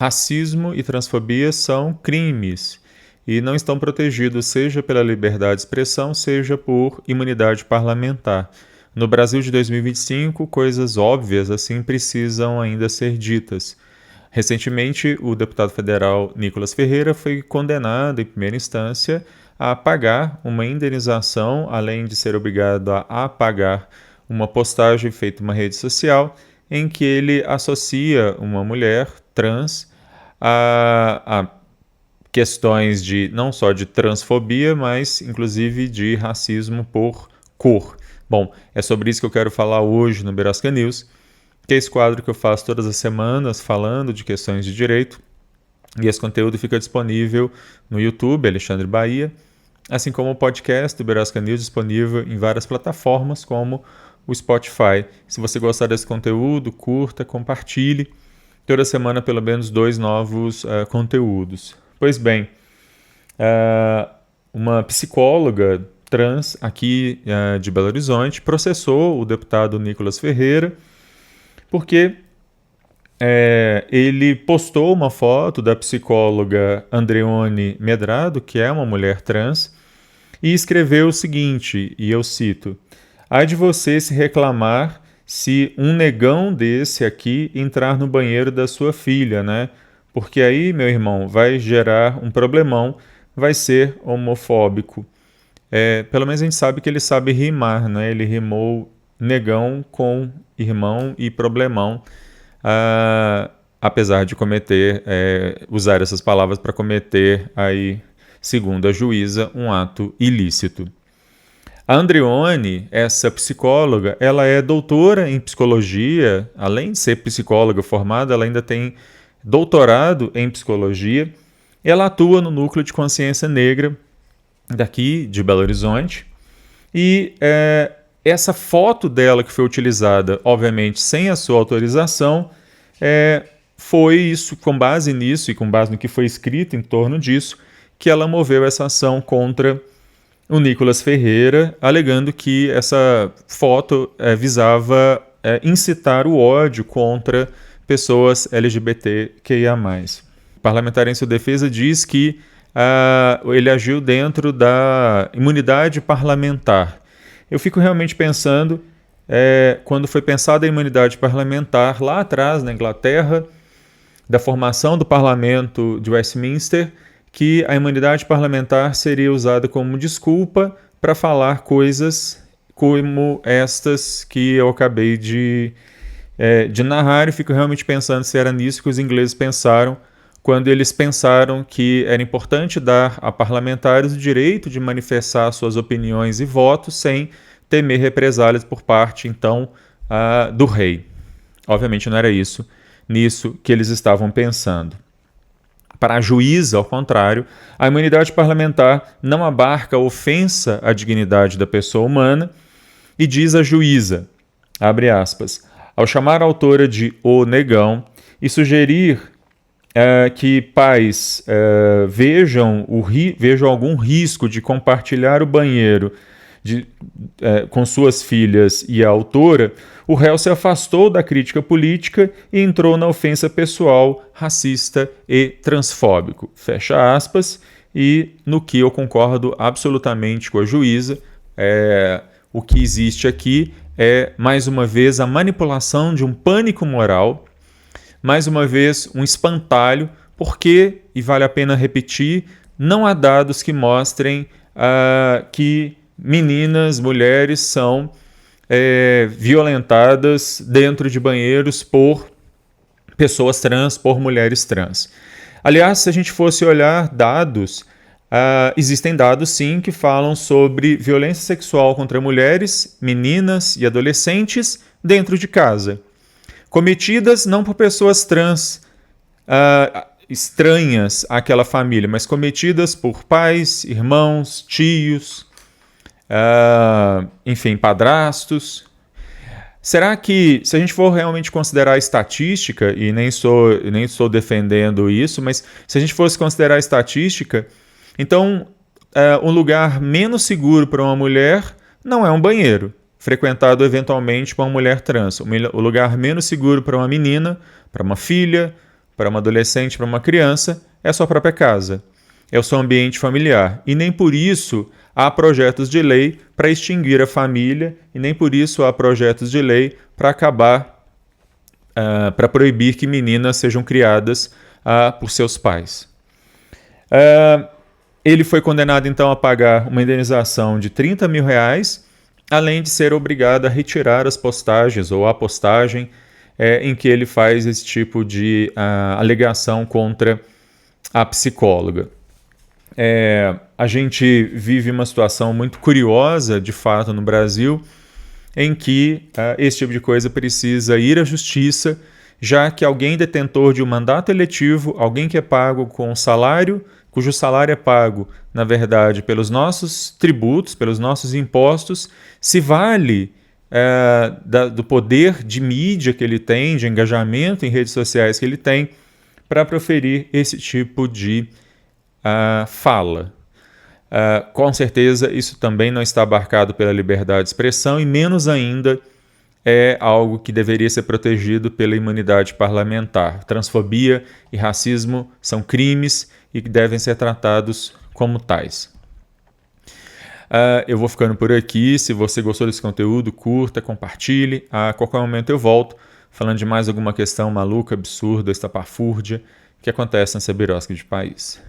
Racismo e transfobia são crimes e não estão protegidos seja pela liberdade de expressão, seja por imunidade parlamentar. No Brasil de 2025, coisas óbvias assim precisam ainda ser ditas. Recentemente, o deputado federal Nicolas Ferreira foi condenado em primeira instância a pagar uma indenização, além de ser obrigado a apagar uma postagem feita em uma rede social em que ele associa uma mulher trans a questões de não só de transfobia, mas inclusive de racismo por cor. Bom, é sobre isso que eu quero falar hoje no Berasca News, que é esse quadro que eu faço todas as semanas falando de questões de direito. E esse conteúdo fica disponível no YouTube, Alexandre Bahia, assim como o podcast do Berasca News disponível em várias plataformas, como o Spotify. Se você gostar desse conteúdo, curta, compartilhe. Toda semana pelo menos 2 novos conteúdos. Pois bem, uma psicóloga trans aqui de Belo Horizonte processou o deputado Nicolas Ferreira porque ele postou uma foto da psicóloga Andreone Medrado, que é uma mulher trans, e escreveu o seguinte, e eu cito: "Há de você se reclamar se um negão desse aqui entrar no banheiro da sua filha, né? Porque aí, meu irmão, vai gerar um problemão, vai ser homofóbico." Pelo menos a gente sabe que ele sabe rimar, né? Ele rimou negão com irmão e problemão, apesar de usar essas palavras para cometer, aí, segundo a juíza, um ato ilícito. A Andreone, essa psicóloga, ela é doutora em psicologia, além de ser psicóloga formada, ela ainda tem doutorado em psicologia. Ela atua no Núcleo de Consciência Negra daqui de Belo Horizonte e essa foto dela que foi utilizada, obviamente sem a sua autorização, foi isso, com base nisso e com base no que foi escrito em torno disso, que ela moveu essa ação contra o Nicolas Ferreira, alegando que essa foto visava incitar o ódio contra pessoas LGBTQIA+. O parlamentar em sua defesa diz que ele agiu dentro da imunidade parlamentar. Eu fico realmente pensando, quando foi pensada a imunidade parlamentar lá atrás, na Inglaterra, da formação do parlamento de Westminster, que a imunidade parlamentar seria usada como desculpa para falar coisas como estas que eu acabei de narrar, e fico realmente pensando se era nisso que os ingleses pensaram quando eles pensaram que era importante dar a parlamentares o direito de manifestar suas opiniões e votos sem temer represálias por parte, então, do rei. Obviamente não era nisso que eles estavam pensando. Para a juíza, ao contrário, a imunidade parlamentar não abarca a ofensa à dignidade da pessoa humana, e diz a juíza, abre aspas, ao chamar a autora de o negão e sugerir que pais vejam algum risco de compartilhar o banheiro com suas filhas e a autora, o réu se afastou da crítica política e entrou na ofensa pessoal, racista e transfóbico. Fecha aspas. E no que eu concordo absolutamente com a juíza, o que existe aqui é, mais uma vez, a manipulação de um pânico moral, mais uma vez, um espantalho, porque, e vale a pena repetir, não há dados que mostrem que meninas, mulheres são violentadas dentro de banheiros por pessoas trans, por mulheres trans. Aliás, se a gente fosse olhar dados, existem dados sim que falam sobre violência sexual contra mulheres, meninas e adolescentes dentro de casa, cometidas não por pessoas trans estranhas àquela família, mas cometidas por pais, irmãos, tios, enfim, padrastos. Será que, se a gente for realmente considerar a estatística, e nem estou defendendo isso, mas se a gente fosse considerar a estatística, então um lugar menos seguro para uma mulher não é um banheiro, frequentado eventualmente por uma mulher trans. O lugar menos seguro para uma menina, para uma filha, para uma adolescente, para uma criança, é a sua própria casa, é o seu ambiente familiar. E nem por isso há projetos de lei para extinguir a família, e nem por isso há projetos de lei para acabar, para proibir que meninas sejam criadas por seus pais. Ele foi condenado então a pagar uma indenização de R$30 mil, além de ser obrigado a retirar as postagens ou a postagem em que ele faz esse tipo de alegação contra a psicóloga. A gente vive uma situação muito curiosa, de fato, no Brasil, em que esse tipo de coisa precisa ir à justiça, já que alguém detentor de um mandato eletivo, alguém que é pago com salário, cujo salário é pago, na verdade, pelos nossos tributos, pelos nossos impostos, se vale do poder de mídia que ele tem, de engajamento em redes sociais que ele tem, para proferir esse tipo de fala. Com certeza isso também não está abarcado pela liberdade de expressão e menos ainda é algo que deveria ser protegido pela imunidade parlamentar. Transfobia e racismo são crimes e que devem ser tratados como tais. Eu vou ficando por aqui. Se você gostou desse conteúdo, curta, compartilhe. A qualquer momento eu volto falando de mais alguma questão maluca, absurda, estapafúrdia que acontece nessa birosca de país.